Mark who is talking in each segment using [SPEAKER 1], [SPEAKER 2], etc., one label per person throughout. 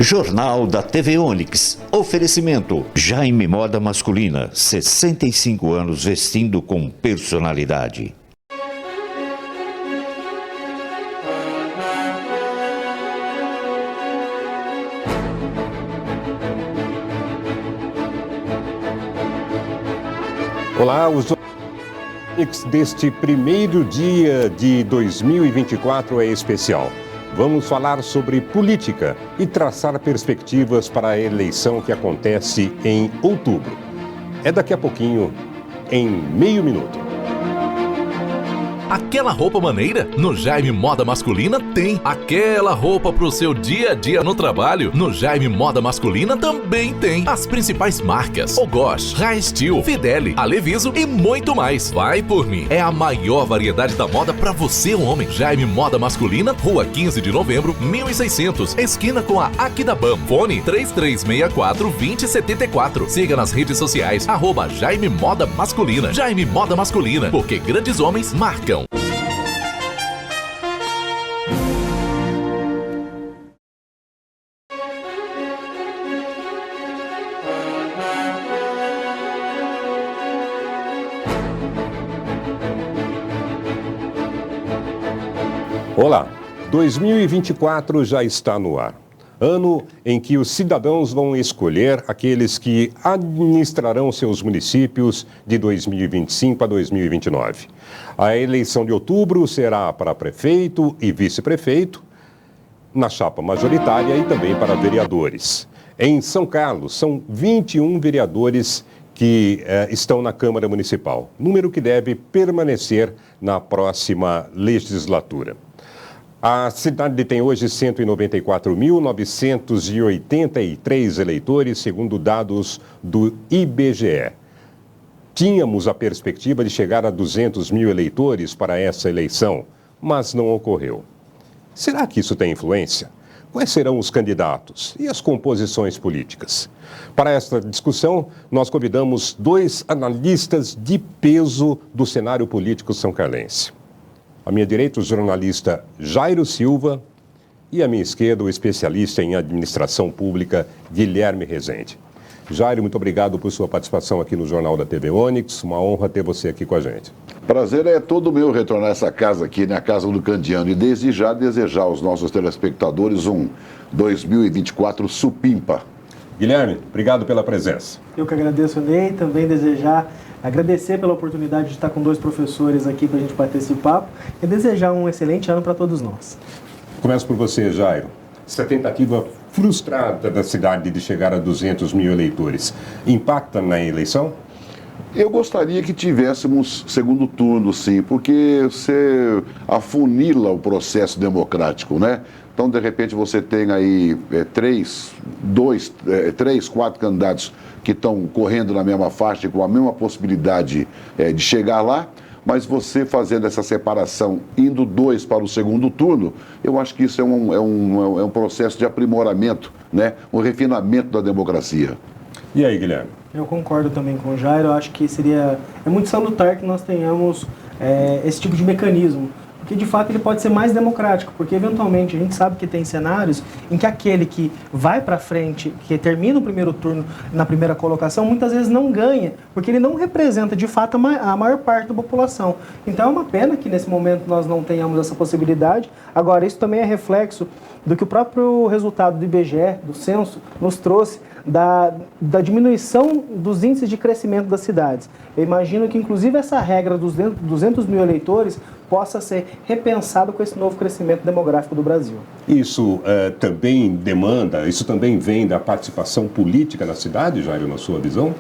[SPEAKER 1] Jornal da TV Onix. Oferecimento: Jaime Moda Masculina, 65 anos vestindo com personalidade.
[SPEAKER 2] Olá, os Onix deste primeiro dia de 2024 é especial. Vamos falar sobre política e traçar perspectivas para a eleição que acontece em outubro. É daqui a pouquinho, em meio minuto.
[SPEAKER 3] Aquela roupa maneira? No Jaime Moda Masculina tem. Aquela roupa pro seu dia a dia no trabalho? No Jaime Moda Masculina também tem. As principais marcas: Ogosh, Raestil, Fideli, Aleviso e muito mais. Vai por mim. É a maior variedade da moda pra você, homem. Jaime Moda Masculina, Rua 15 de Novembro, 1600, esquina com a Aquidabam. Fone 3364-2074. Siga nas redes sociais, @Jaime Moda Masculina. Jaime Moda Masculina, porque grandes homens marcam.
[SPEAKER 2] Olá, 2024 já está no ar. Ano em que os cidadãos vão escolher aqueles que administrarão seus municípios de 2025 a 2029. A eleição de outubro será para prefeito e vice-prefeito, na chapa majoritária e também para vereadores. Em São Carlos, são 21 vereadores que estão na Câmara Municipal, número que deve permanecer na próxima legislatura. A cidade tem hoje 194.983 eleitores, segundo dados do IBGE. Tínhamos a perspectiva de chegar a 200 mil eleitores para essa eleição, mas não ocorreu. Será que isso tem influência? Quais serão os candidatos e as composições políticas? Para esta discussão, nós convidamos dois analistas de peso do cenário político são-carlense. À minha direita, o jornalista Jairo Silva e à minha esquerda, o especialista em administração pública Guilherme Rezende. Jairo, muito obrigado por sua participação aqui no Jornal da TV Onix. Uma honra ter você aqui com a gente.
[SPEAKER 4] Prazer é todo meu retornar a essa casa aqui, na Casa do Candiano, e desde já desejar aos nossos telespectadores um 2024 supimpa.
[SPEAKER 2] Guilherme, obrigado pela presença.
[SPEAKER 5] Eu que agradeço, Ney, também agradecer pela oportunidade de estar com dois professores aqui para a gente bater esse papo e desejar um excelente ano para todos nós.
[SPEAKER 2] Começo por você, Jairo. Essa tentativa frustrada da cidade de chegar a 200 mil eleitores impacta na eleição?
[SPEAKER 4] Eu gostaria que tivéssemos segundo turno, sim, porque você afunila o processo democrático, né? Então, de repente, você tem aí três, quatro candidatos que estão correndo na mesma faixa, com a mesma possibilidade de chegar lá, mas você fazendo essa separação, indo dois para o segundo turno, eu acho que isso é um processo de aprimoramento, né? Um refinamento da democracia.
[SPEAKER 2] E aí, Guilherme?
[SPEAKER 5] Eu concordo também com o Jairo, eu acho que é muito salutar que nós tenhamos esse tipo de mecanismo, porque de fato ele pode ser mais democrático, porque eventualmente a gente sabe que tem cenários em que aquele que vai para frente, que termina o primeiro turno na primeira colocação, muitas vezes não ganha, porque ele não representa de fato a maior parte da população. Então é uma pena que nesse momento nós não tenhamos essa possibilidade. Agora, isso também é reflexo do que o próprio resultado do IBGE, do censo, nos trouxe, da diminuição dos índices de crescimento das cidades. Eu imagino que, inclusive, essa regra dos 200 mil eleitores possa ser repensada com esse novo crescimento demográfico do Brasil.
[SPEAKER 2] Isso isso também vem da participação política na cidade, Jairo, na sua visão?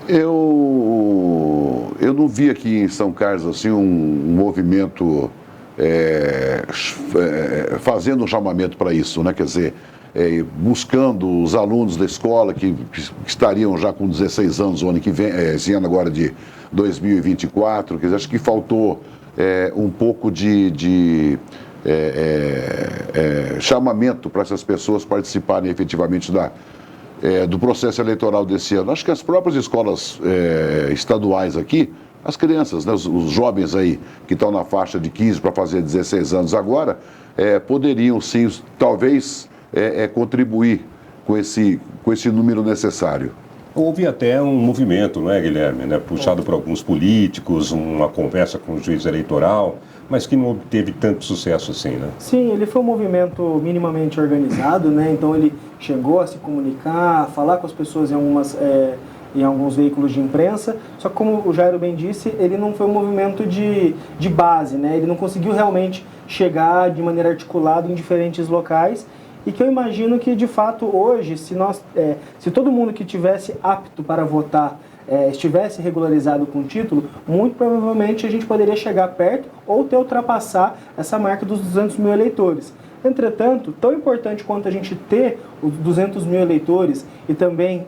[SPEAKER 4] Eu não vi aqui em São Carlos assim, um movimento fazendo um chamamento para isso, né? Quer dizer, buscando os alunos da escola que estariam já com 16 anos o ano que vem, esse ano agora de 2024, quer dizer, acho que faltou um pouco de chamamento para essas pessoas participarem efetivamente do processo eleitoral desse ano. Acho que as próprias escolas estaduais aqui, as crianças, né, os jovens aí que estão na faixa de 15 para fazer 16 anos agora, poderiam sim, talvez contribuir com esse número necessário.
[SPEAKER 2] Houve até um movimento, não é, Guilherme, né, puxado por alguns políticos, uma conversa com o juiz eleitoral, mas que não obteve tanto sucesso assim, né?
[SPEAKER 5] Sim, ele foi um movimento minimamente organizado, né? Então ele chegou a se comunicar, a falar com as pessoas em alguns veículos de imprensa, só que como o Jairo bem disse, ele não foi um movimento de base, né? Ele não conseguiu realmente chegar de maneira articulada em diferentes locais, e que eu imagino que, de fato, hoje, se todo mundo que tivesse apto para votar estivesse regularizado com o título, muito provavelmente a gente poderia chegar perto ou até ultrapassar essa marca dos 200 mil eleitores. Entretanto, tão importante quanto a gente ter os 200 mil eleitores e também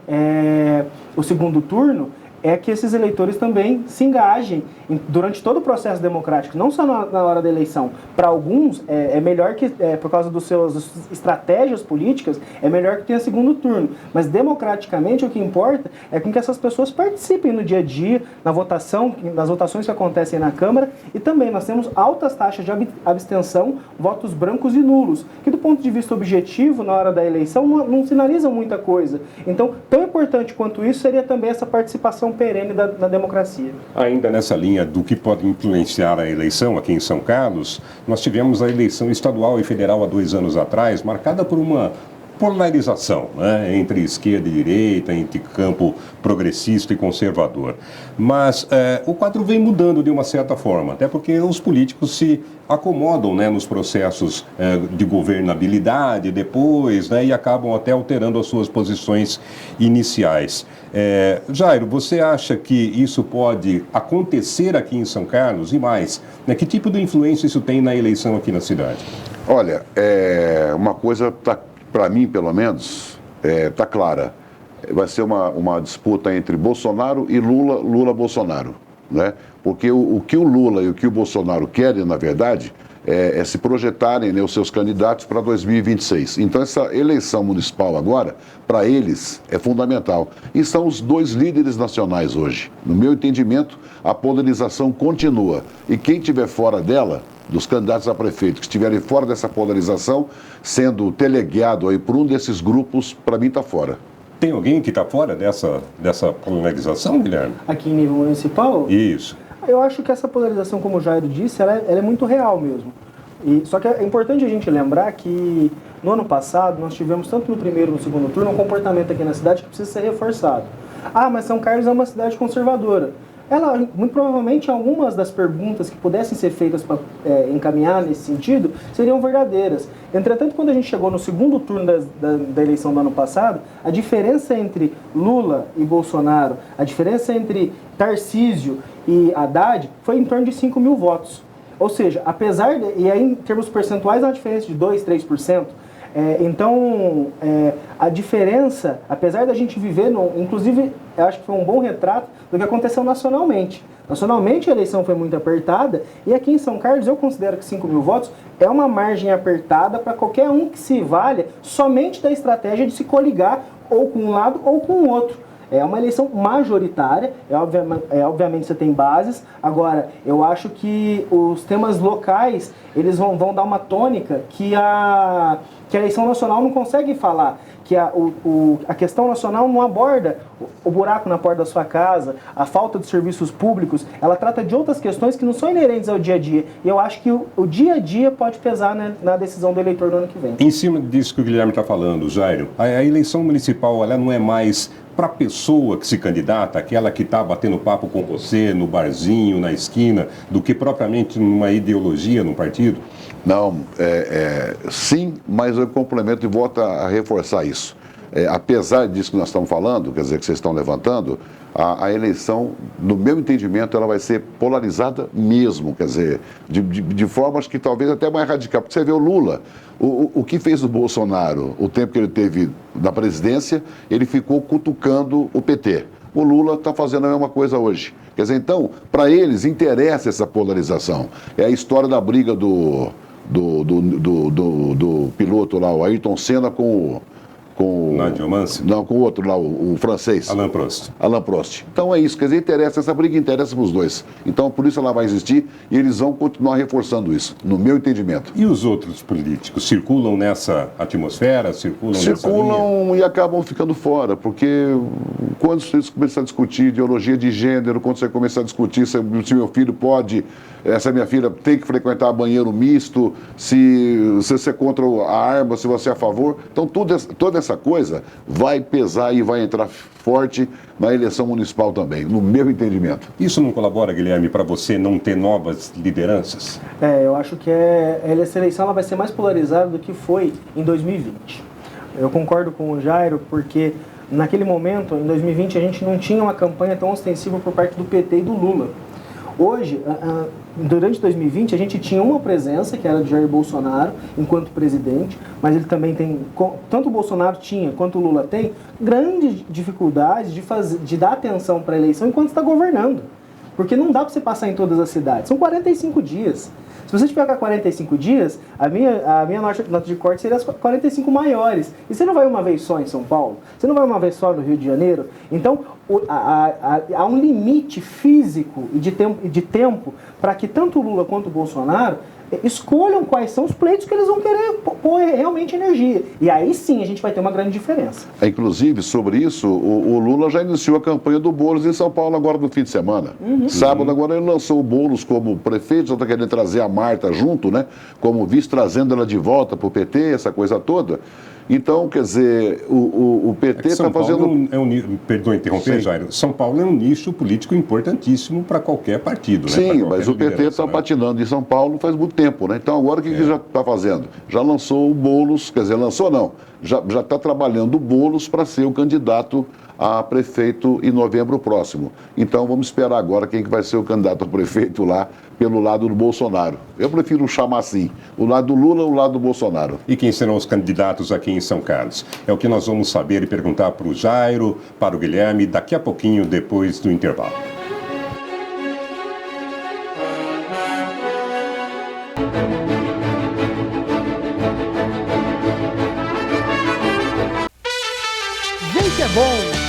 [SPEAKER 5] o segundo turno, é que esses eleitores também se engajem durante todo o processo democrático, não só na hora da eleição. Para alguns, é melhor que, por causa das suas estratégias políticas, é melhor que tenha segundo turno. Mas, democraticamente, o que importa é com que essas pessoas participem no dia a dia, nas votações que acontecem na Câmara, e também nós temos altas taxas de abstenção, votos brancos e nulos, que do ponto de vista objetivo, na hora da eleição, não sinalizam muita coisa. Então, tão importante quanto isso seria também essa participação perene da democracia.
[SPEAKER 2] Ainda nessa linha do que pode influenciar a eleição aqui em São Carlos, nós tivemos a eleição estadual e federal há 2 anos atrás, marcada por uma polarização, né, entre esquerda e direita, entre campo progressista e conservador. Mas o quadro vem mudando de uma certa forma, até porque os políticos se acomodam, né, nos processos de governabilidade depois, né, e acabam até alterando as suas posições iniciais. Jairo, você acha que isso pode acontecer aqui em São Carlos e mais? Né, que tipo de influência isso tem na eleição aqui na cidade?
[SPEAKER 4] Olha, uma coisa está, para mim, pelo menos, está clara. Vai ser uma disputa entre Bolsonaro e Lula-Bolsonaro, né? Porque o que o Lula e o que o Bolsonaro querem, na verdade, é se projetarem, né, os seus candidatos para 2026. Então, essa eleição municipal agora, para eles, é fundamental. E são os 2 líderes nacionais hoje. No meu entendimento, a polarização continua. E quem estiver fora dela, dos candidatos a prefeito que estiverem fora dessa polarização, sendo teleguiado aí por um desses grupos, para mim está fora.
[SPEAKER 2] Tem alguém que está fora dessa polarização, Guilherme?
[SPEAKER 5] Aqui em nível municipal?
[SPEAKER 2] Isso.
[SPEAKER 5] Eu acho que essa polarização, como o Jairo disse, ela é muito real mesmo. Só que é importante a gente lembrar que no ano passado nós tivemos, tanto no primeiro e no segundo turno, um comportamento aqui na cidade que precisa ser reforçado. Mas São Carlos é uma cidade conservadora. Ela, muito provavelmente, algumas das perguntas que pudessem ser feitas para encaminhar nesse sentido seriam verdadeiras. Entretanto, quando a gente chegou no segundo turno da eleição do ano passado, a diferença entre Lula e Bolsonaro, a diferença entre Tarcísio e Haddad foi em torno de 5 mil votos. Ou seja, e aí em termos percentuais é uma diferença de 2%, 3%. Então, a diferença, apesar da gente viver, inclusive, eu acho que foi um bom retrato do que aconteceu nacionalmente. Nacionalmente, a eleição foi muito apertada, e aqui em São Carlos, eu considero que 5 mil votos é uma margem apertada para qualquer um que se valha somente da estratégia de se coligar ou com um lado ou com o outro. É uma eleição majoritária, obviamente você tem bases. Agora, eu acho que os temas locais, eles vão dar uma tônica que a eleição nacional não consegue falar, que a questão nacional não aborda o buraco na porta da sua casa, a falta de serviços públicos, ela trata de outras questões que não são inerentes ao dia a dia. E eu acho que o dia a dia pode pesar, né, na decisão do eleitor no ano que vem.
[SPEAKER 2] Em cima disso que o Guilherme está falando, Jairo, a eleição municipal, ela não é mais para a pessoa que se candidata, aquela que está batendo papo com você no barzinho, na esquina, do que propriamente numa ideologia, num partido?
[SPEAKER 4] Não, sim, mas eu complemento e volto a reforçar isso. Apesar disso que nós estamos falando, quer dizer, que vocês estão levantando, a eleição, no meu entendimento, ela vai ser polarizada mesmo, quer dizer, de formas que talvez até mais radical. Porque você vê o Lula, o que fez o Bolsonaro, o tempo que ele teve na presidência, ele ficou cutucando o PT. O Lula está fazendo a mesma coisa hoje. Quer dizer, então, para eles interessa essa polarização. É a história da briga do piloto lá, o Ayrton Senna com com
[SPEAKER 2] Nigel Mansell?
[SPEAKER 4] Não, com o outro lá, o francês.
[SPEAKER 2] Alain Prost.
[SPEAKER 4] Alain Prost. Então é isso, quer dizer, essa briga interessa para os dois. Então por isso ela vai existir e eles vão continuar reforçando isso, no meu entendimento.
[SPEAKER 2] E os outros políticos circulam nessa atmosfera, circulam nessa linha?
[SPEAKER 4] E acabam ficando fora, porque quando você começar a discutir ideologia de gênero, quando você começar a discutir se meu filho pode, se a minha filha tem que frequentar banheiro misto, se você é contra a arma, se você é a favor, então toda essa coisa vai pesar e vai entrar forte na eleição municipal também, no meu entendimento.
[SPEAKER 2] Isso não colabora, Guilherme, para você não ter novas lideranças?
[SPEAKER 5] Eu acho que essa eleição ela vai ser mais polarizada do que foi em 2020. Eu concordo com o Jairo, porque naquele momento, em 2020, a gente não tinha uma campanha tão ostensiva por parte do PT e do Lula. Hoje, durante 2020, a gente tinha uma presença, que era de Jair Bolsonaro, enquanto presidente, mas ele também tem, tanto o Bolsonaro tinha, quanto o Lula tem, grandes dificuldades de dar atenção para a eleição enquanto está governando. Porque não dá para você passar em todas as cidades. São 45 dias. Se você tiver com 45 dias, a minha nota de corte seria as 45 maiores. E você não vai uma vez só em São Paulo? Você não vai uma vez só no Rio de Janeiro? Então, há um limite físico e de tempo para que tanto o Lula quanto o Bolsonaro escolham quais são os pleitos que eles vão querer pôr realmente energia. E aí sim a gente vai ter uma grande diferença.
[SPEAKER 4] Inclusive, sobre isso, o Lula já iniciou a campanha do Boulos em São Paulo agora no fim de semana. Sábado agora ele lançou o Boulos como prefeito, já está querendo trazer a Marta junto, né? Como vice, trazendo ela de volta para o PT, essa coisa toda. Então, quer dizer, o PT está fazendo...
[SPEAKER 2] Perdoa interromper, Jairo. São Paulo é um nicho político importantíssimo para qualquer partido, né?
[SPEAKER 4] Sim, mas o PT está patinando em São Paulo faz muito tempo, né? Então, agora o que já está fazendo? Já lançou o Boulos, quer dizer, lançou não, já está trabalhando o Boulos para ser o candidato a prefeito em novembro próximo. Então, vamos esperar agora quem que vai ser o candidato a prefeito lá pelo lado do Bolsonaro. Eu prefiro chamar assim, o lado do Lula, o lado do Bolsonaro.
[SPEAKER 2] E quem serão os candidatos aqui em São Carlos? É o que nós vamos saber e perguntar para o Jairo, para o Guilherme, daqui a pouquinho, depois do intervalo.
[SPEAKER 5] Vem que é bom!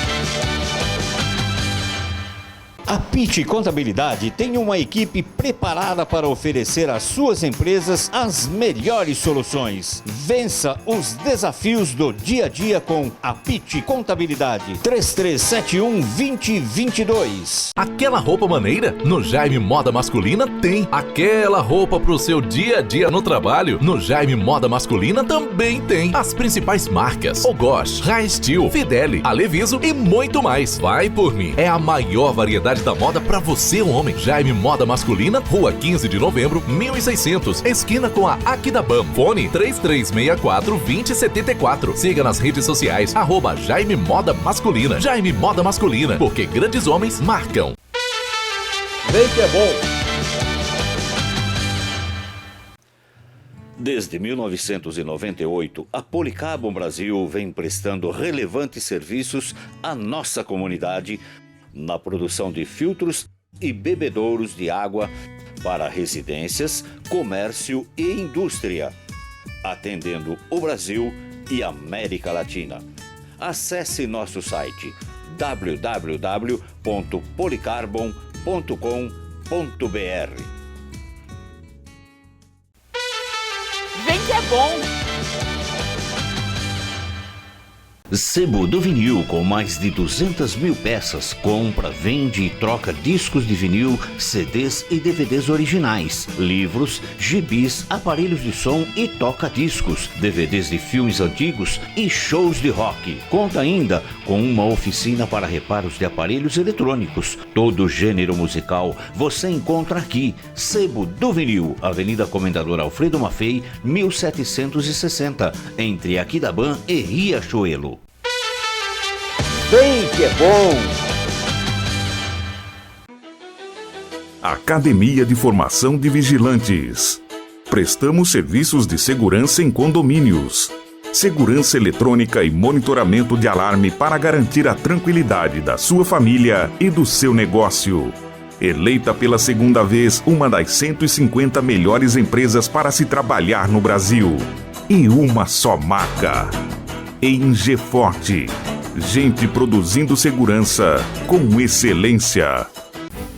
[SPEAKER 1] A Pitti Contabilidade tem uma equipe preparada para oferecer às suas empresas as melhores soluções. Vença os desafios do dia a dia com a Pitti Contabilidade. 3371-2022.
[SPEAKER 3] Aquela roupa maneira? No Jaime Moda Masculina tem. Aquela roupa pro seu dia a dia no trabalho? No Jaime Moda Masculina também tem. As principais marcas: Ogosh, Raestil, Fideli, Aleviso e muito mais. Vai por mim. É a maior variedade da moda pra você, homem. Jaime Moda Masculina, Rua 15 de Novembro, 1600, esquina com a Aquidabam. Fone 3364-2074. Siga nas redes sociais, @Jaime Moda Masculina. Jaime Moda Masculina, porque grandes homens marcam.
[SPEAKER 5] Vem que é bom!
[SPEAKER 1] Desde 1998, a Policarbon Brasil vem prestando relevantes serviços à nossa comunidade na produção de filtros e bebedouros de água para residências, comércio e indústria, atendendo o Brasil e América Latina. Acesse nosso site www.policarbon.com.br.
[SPEAKER 6] Vem que é bom!
[SPEAKER 1] Sebo do Vinil, com mais de 200 mil peças, compra, vende e troca discos de vinil, CDs e DVDs originais, livros, gibis, aparelhos de som e toca-discos, DVDs de filmes antigos e shows de rock. Conta ainda com uma oficina para reparos de aparelhos eletrônicos. Todo gênero musical você encontra aqui. Sebo do Vinil, Avenida Comendador Alfredo Maffei, 1760, entre Aquidabam e Riachuelo.
[SPEAKER 5] Vem que é bom!
[SPEAKER 7] Academia de Formação de Vigilantes. Prestamos serviços de segurança em condomínios. Segurança eletrônica e monitoramento de alarme para garantir a tranquilidade da sua família e do seu negócio. Eleita pela segunda vez uma das 150 melhores empresas para se trabalhar no Brasil. E uma só marca. Engeforte. Gente produzindo segurança com excelência.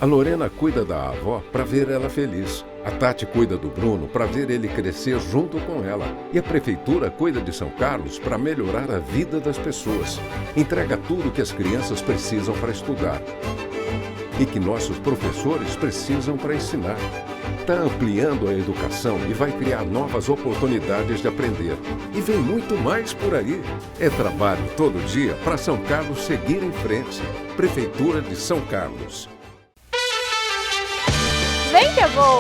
[SPEAKER 8] A Lorena cuida da avó para ver ela feliz. A Tati cuida do Bruno para ver ele crescer junto com ela. E a prefeitura cuida de São Carlos para melhorar a vida das pessoas. Entrega tudo que as crianças precisam para estudar e que nossos professores precisam para ensinar. Está ampliando a educação e vai criar novas oportunidades de aprender. E vem muito mais por aí. É trabalho todo dia para São Carlos seguir em frente. Prefeitura de São Carlos.
[SPEAKER 6] Vem que é bom!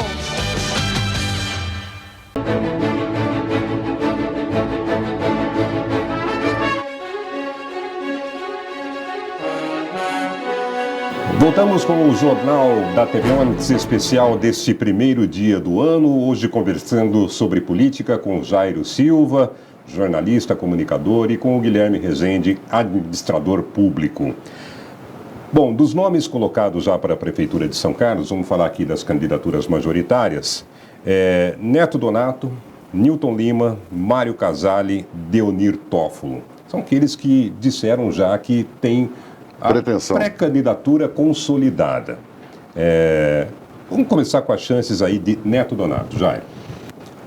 [SPEAKER 2] Voltamos com o Jornal da TV Onix especial deste primeiro dia do ano, hoje conversando sobre política com Jairo Silva, jornalista, comunicador, e com o Guilherme Rezende, administrador público. Bom, dos nomes colocados já para a Prefeitura de São Carlos, vamos falar aqui das candidaturas majoritárias. Neto Donato, Newton Lima, Mário Casale, Deonir Toffolo. São aqueles que disseram já que tem a pré-candidatura consolidada. Vamos começar com as chances aí de Neto Donato, Jair.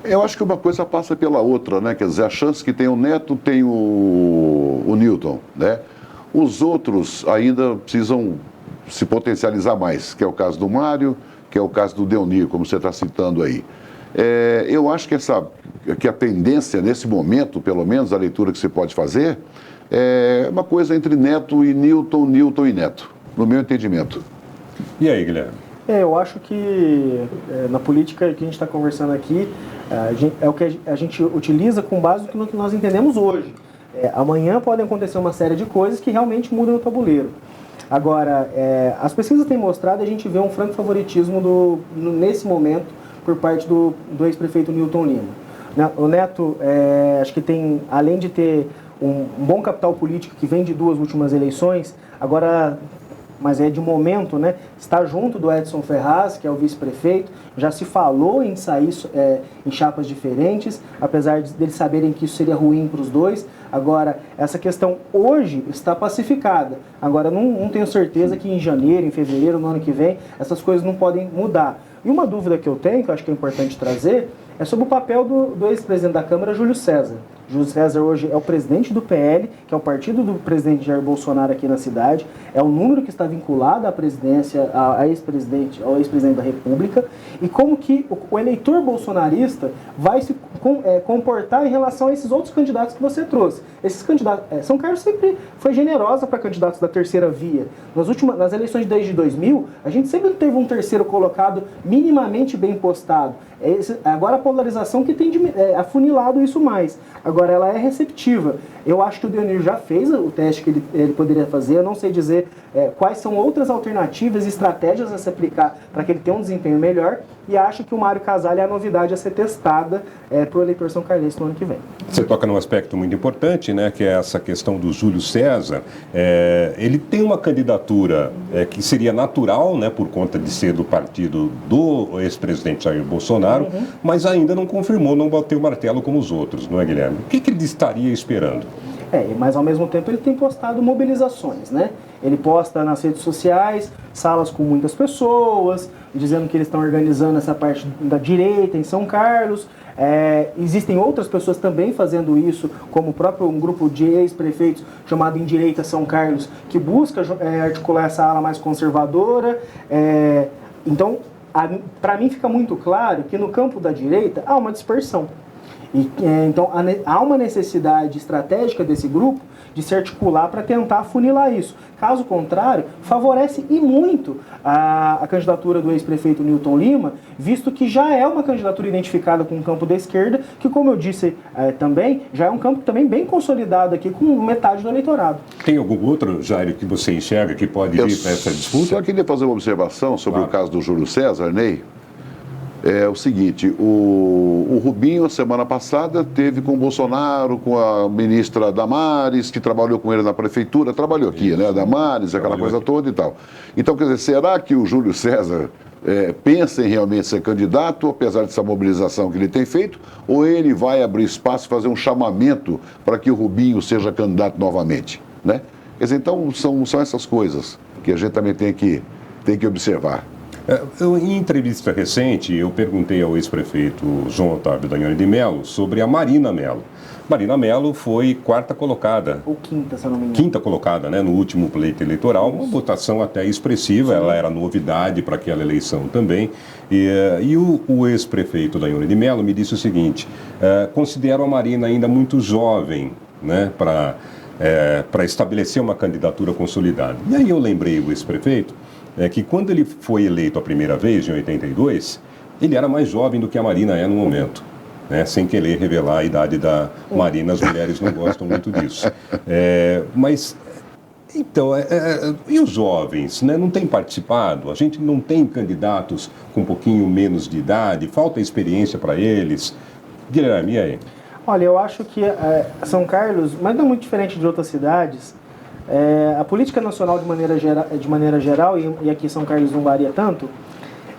[SPEAKER 4] Eu acho que uma coisa passa pela outra, né? Quer dizer, a chance que tem o Neto, tem o Newton, né? Os outros ainda precisam se potencializar mais, que é o caso do Mário, que é o caso do Deonir, como você está citando aí. Eu acho que a tendência, nesse momento, pelo menos, a leitura que você pode fazer, é uma coisa entre Neto e Newton, Newton e Neto, no meu entendimento.
[SPEAKER 2] E aí, Guilherme?
[SPEAKER 5] Eu acho que na política que a gente está conversando aqui, é o que a gente utiliza com base no que nós entendemos hoje. Amanhã podem acontecer uma série de coisas que realmente mudam o tabuleiro. Agora, as pesquisas têm mostrado, a gente vê um franco favoritismo nesse momento por parte do ex-prefeito Newton Lima. O Neto, acho que tem, além de ter um bom capital político que vem de 2 últimas eleições, agora, mas é de momento, né? Está junto do Edson Ferraz, que é o vice-prefeito, já se falou em sair em chapas diferentes, apesar deles saberem que isso seria ruim para os dois. Agora, essa questão hoje está pacificada. Agora, não tenho certeza que em janeiro, em fevereiro, no ano que vem, essas coisas não podem mudar. E uma dúvida que eu tenho, que eu acho que é importante trazer, é sobre o papel do ex-presidente da Câmara, Júlio César. Júlio César hoje é o presidente do PL, que é o partido do presidente Jair Bolsonaro aqui na cidade, é o número que está vinculado à presidência, ao ex-presidente da República, e como que o eleitor bolsonarista vai se comportar em relação a esses outros candidatos que você trouxe. Esses candidatos, São Carlos sempre foi generosa para candidatos da terceira via. Nas eleições desde 2000, a gente sempre teve um terceiro colocado minimamente bem postado. Agora a polarização que tem afunilado isso mais. Agora ela é receptiva. Eu acho que o Deonir já fez o teste que ele poderia fazer. Eu não sei dizer quais são outras alternativas e estratégias a se aplicar para que ele tenha um desempenho melhor. E acho que o Mário Casale é a novidade a ser testada para o eleitor são carlense no ano que vem.
[SPEAKER 2] Você toca num aspecto muito importante, né, que é essa questão do Júlio César. Ele tem uma candidatura que seria natural, né, por conta de ser do partido do ex-presidente Jair Bolsonaro, mas ainda não confirmou, não bateu o martelo como os outros, não é, Guilherme? O que ele estaria esperando?
[SPEAKER 5] Mas ao mesmo tempo ele tem postado mobilizações, né? Ele posta nas redes sociais, salas com muitas pessoas, dizendo que eles estão organizando essa parte da direita em São Carlos. Existem outras pessoas também fazendo isso, como um grupo de ex-prefeitos chamado Endireita São Carlos, que busca articular essa ala mais conservadora. Então, para mim fica muito claro que no campo da direita há uma dispersão. Então, há uma necessidade estratégica desse grupo de se articular para tentar afunilar isso. Caso contrário, favorece e muito a candidatura do ex-prefeito Newton Lima, visto que já é uma candidatura identificada com o campo da esquerda, que, como eu disse também, já é um campo também bem consolidado aqui, com metade do eleitorado.
[SPEAKER 2] Tem algum outro, Jair, que você enxerga que pode vir para essa disputa?
[SPEAKER 4] Só queria fazer uma observação sobre o caso do Júlio César, Ney. É o seguinte, o Rubinho, a semana passada, teve com o Bolsonaro, com a ministra Damares, que trabalhou com ele na prefeitura, trabalhou aqui, né? Damares, aquela coisa toda e tal. Então, quer dizer, será que o Júlio César pensa em realmente ser candidato, apesar dessa mobilização que ele tem feito, ou ele vai abrir espaço e fazer um chamamento para que o Rubinho seja candidato novamente, né? Quer dizer, então são essas coisas que a gente também tem que observar.
[SPEAKER 2] Em entrevista recente, eu perguntei ao ex-prefeito João Otávio Danhone de Mello sobre a Marina Mello. Marina Mello foi quarta colocada.
[SPEAKER 5] Ou quinta, se eu não me engano.
[SPEAKER 2] Quinta colocada, né, no último pleito eleitoral, uma votação até expressiva, ela era novidade para aquela eleição também. E o ex-prefeito Danhone de Mello me disse o seguinte: considero a Marina ainda muito jovem, né, para estabelecer uma candidatura consolidada. E aí eu lembrei o ex-prefeito que quando ele foi eleito a primeira vez, em 82, ele era mais jovem do que a Marina é no momento. Né, sem querer revelar a idade da Marina, as mulheres não gostam muito disso. Mas, então, e os jovens, né, não têm participado? A gente não tem candidatos com um pouquinho menos de idade, falta experiência para eles. Guilherme, e aí?
[SPEAKER 5] Olha, eu acho que São Carlos, mas não muito diferente de outras cidades, a política nacional de maneira geral, e aqui São Carlos não varia tanto,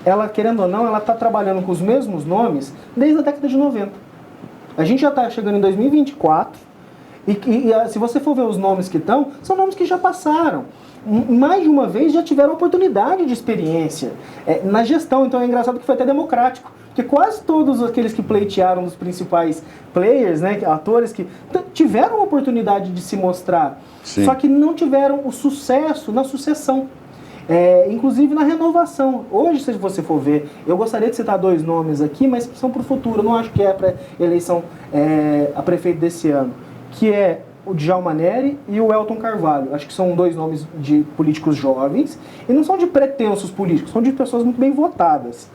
[SPEAKER 5] ela, querendo ou não, ela está trabalhando com os mesmos nomes desde a década de 90. A gente já está chegando em 2024 e se você for ver os nomes que estão, são nomes que já passaram. Mais de uma vez já tiveram oportunidade de experiência na gestão, então é engraçado que foi até democrático. Porque quase todos aqueles que pleitearam dos principais players, né, atores, que tiveram a oportunidade de se mostrar, Sim. Só que não tiveram o sucesso na sucessão. Inclusive na renovação. Hoje, se você for ver, eu gostaria de citar dois nomes aqui, mas são para o futuro, eu não acho que é para eleição a prefeito desse ano, que é o Djalma Neri e o Elton Carvalho. Acho que são dois nomes de políticos jovens, e não são de pretensos políticos, são de pessoas muito bem votadas,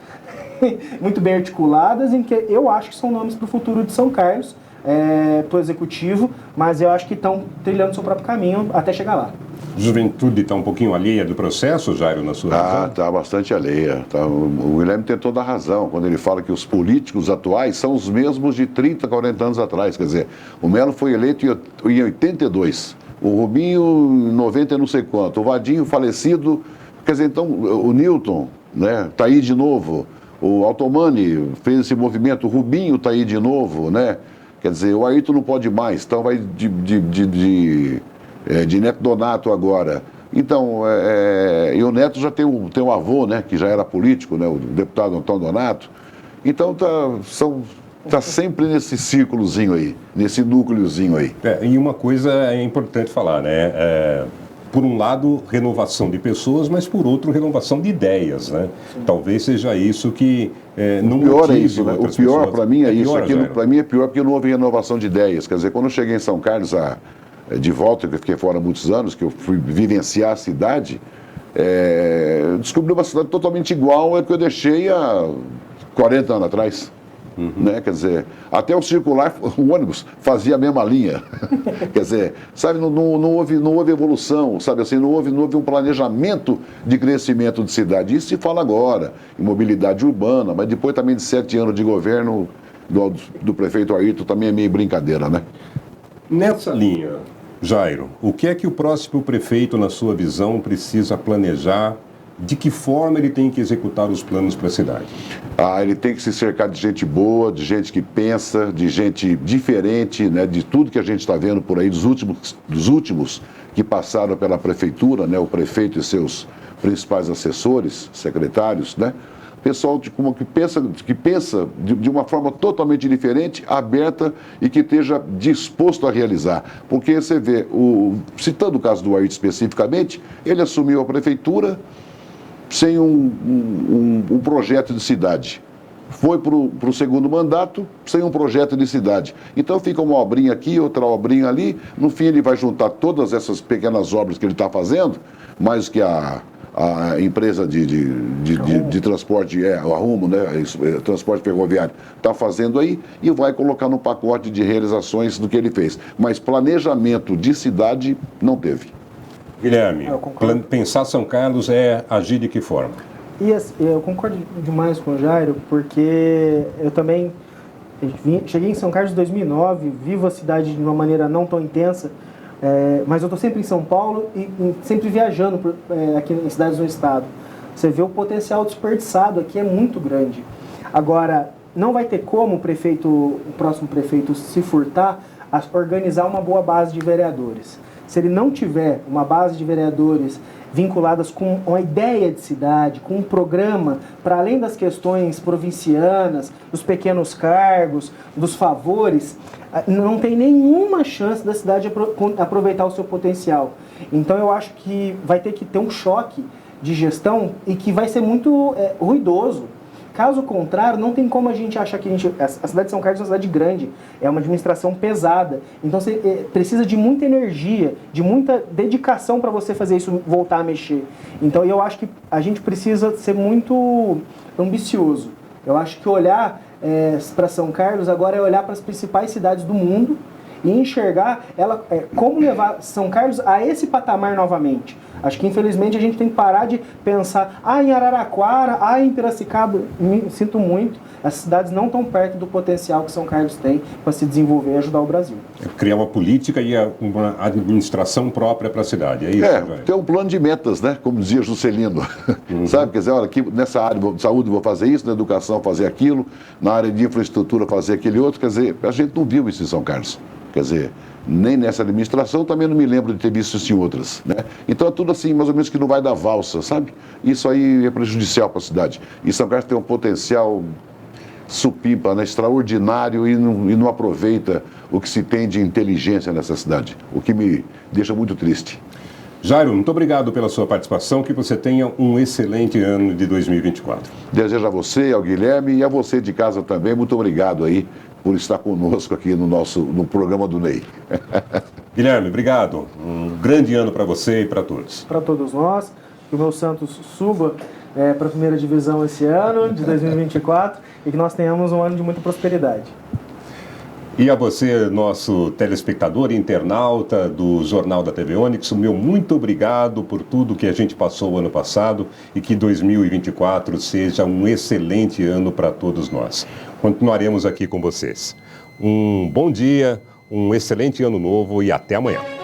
[SPEAKER 5] muito bem articuladas, em que eu acho que são nomes para o futuro de São Carlos, para o executivo, mas eu acho que estão trilhando seu próprio caminho até chegar lá.
[SPEAKER 2] Juventude está um pouquinho alheia do processo, Jairo, na sua visão?
[SPEAKER 4] Está bastante alheia. O Guilherme tem toda a razão quando ele fala que os políticos atuais são os mesmos de 30, 40 anos atrás. Quer dizer, o Melo foi eleito em 82, o Rubinho em 90 e não sei quanto, o Vadinho falecido. Quer dizer, então, o Newton, né, está aí de novo, o Altomani fez esse movimento, o Rubinho está aí de novo, né? Quer dizer, o Ayrton não pode mais, então vai de Neto Donato agora. Então, e o Neto já tem um avô, né, que já era político, né, o deputado Antônio Donato. Então, tá sempre nesse círculozinho aí, nesse núcleozinho aí.
[SPEAKER 2] E uma coisa é importante falar, né? Por um lado, renovação de pessoas, mas por outro, renovação de ideias, né? Sim. Talvez seja isso que não motive. O pior é isso, né?
[SPEAKER 4] O pior para mim é isso. Para mim é pior porque não houve renovação de ideias. Quer dizer, quando eu cheguei em São Carlos de volta, que eu fiquei fora há muitos anos, que eu fui vivenciar a cidade, descobri uma cidade totalmente igual à que eu deixei há 40 anos atrás. Uhum. Né? Quer dizer, até o circular, o ônibus fazia a mesma linha. Quer dizer, sabe, não houve evolução, sabe assim, não houve um planejamento de crescimento de cidade. Isso se fala agora, em mobilidade urbana, mas depois também de 7 anos de governo do prefeito Ayrton também é meio brincadeira, né?
[SPEAKER 2] Nessa linha, Jairo, o que é que o próximo prefeito, na sua visão, precisa planejar? De que forma ele tem que executar os planos para a cidade?
[SPEAKER 4] Ele tem que se cercar de gente boa, de gente que pensa, de gente diferente, né, de tudo que a gente está vendo por aí, dos últimos que passaram pela prefeitura, né, o prefeito e seus principais assessores, secretários, né? Pessoal que pensa de uma forma totalmente diferente, aberta e que esteja disposto a realizar. Porque você vê, citando o caso do Ayrton especificamente, ele assumiu a prefeitura sem um projeto de cidade. Foi para o segundo mandato sem um projeto de cidade. Então fica uma obrinha aqui, outra obrinha ali. No fim ele vai juntar todas essas pequenas obras que ele está fazendo, mais que a empresa de transporte, a Rumo, né, transporte ferroviário, está fazendo aí, e vai colocar no pacote de realizações do que ele fez. Mas planejamento de cidade não teve.
[SPEAKER 2] Guilherme, pensar São Carlos é agir de que forma?
[SPEAKER 5] Eu concordo demais com o Jairo, porque eu também cheguei em São Carlos em 2009, vivo a cidade de uma maneira não tão intensa, mas eu estou sempre em São Paulo e sempre viajando aqui em cidades do estado. Você vê o potencial desperdiçado aqui é muito grande. Agora, não vai ter como o próximo prefeito se furtar a organizar uma boa base de vereadores. Se ele não tiver uma base de vereadores vinculadas com uma ideia de cidade, com um programa, para além das questões provincianas, dos pequenos cargos, dos favores, não tem nenhuma chance da cidade aproveitar o seu potencial. Então eu acho que vai ter que ter um choque de gestão e que vai ser muito ruidoso. Caso contrário, não tem como a gente achar que a cidade de São Carlos é uma cidade grande, é uma administração pesada. Então você precisa de muita energia, de muita dedicação para você fazer isso voltar a mexer. Então eu acho que a gente precisa ser muito ambicioso. Eu acho que olhar para São Carlos agora é olhar para as principais cidades do mundo e enxergar como levar São Carlos a esse patamar novamente. Acho que, infelizmente, a gente tem que parar de pensar em Araraquara, em Piracicaba. Sinto muito, as cidades não estão perto do potencial que São Carlos tem para se desenvolver e ajudar o Brasil.
[SPEAKER 2] Criar uma política e uma administração própria para a cidade, é isso?
[SPEAKER 4] Ter um plano de metas, né? Como dizia Juscelino. Sabe? Quer dizer, olha, aqui nessa área de saúde vou fazer isso, na educação fazer aquilo, na área de infraestrutura fazer aquele outro. Quer dizer, a gente não viu isso em São Carlos. Quer dizer, nem nessa administração, também não me lembro de ter visto isso em outras, né? Então é tudo assim, mais ou menos que não vai dar valsa, sabe? Isso aí é prejudicial para a cidade. E São Carlos tem um potencial supimpa, né? Extraordinário e não aproveita o que se tem de inteligência nessa cidade, o que me deixa muito triste.
[SPEAKER 2] Jairo, muito obrigado pela sua participação, que você tenha um excelente ano de 2024.
[SPEAKER 4] Desejo a você, ao Guilherme e a você de casa também, muito obrigado aí por estar conosco aqui no programa do Ney.
[SPEAKER 2] Guilherme, obrigado. Um grande ano para você e para todos.
[SPEAKER 5] Para todos nós, que o meu Santos suba para a primeira divisão esse ano, de 2024, e que nós tenhamos um ano de muita prosperidade.
[SPEAKER 2] E a você, nosso telespectador e internauta do Jornal da TV Onix, o meu muito obrigado por tudo que a gente passou o ano passado e que 2024 seja um excelente ano para todos nós. Continuaremos aqui com vocês. Um bom dia, um excelente ano novo e até amanhã.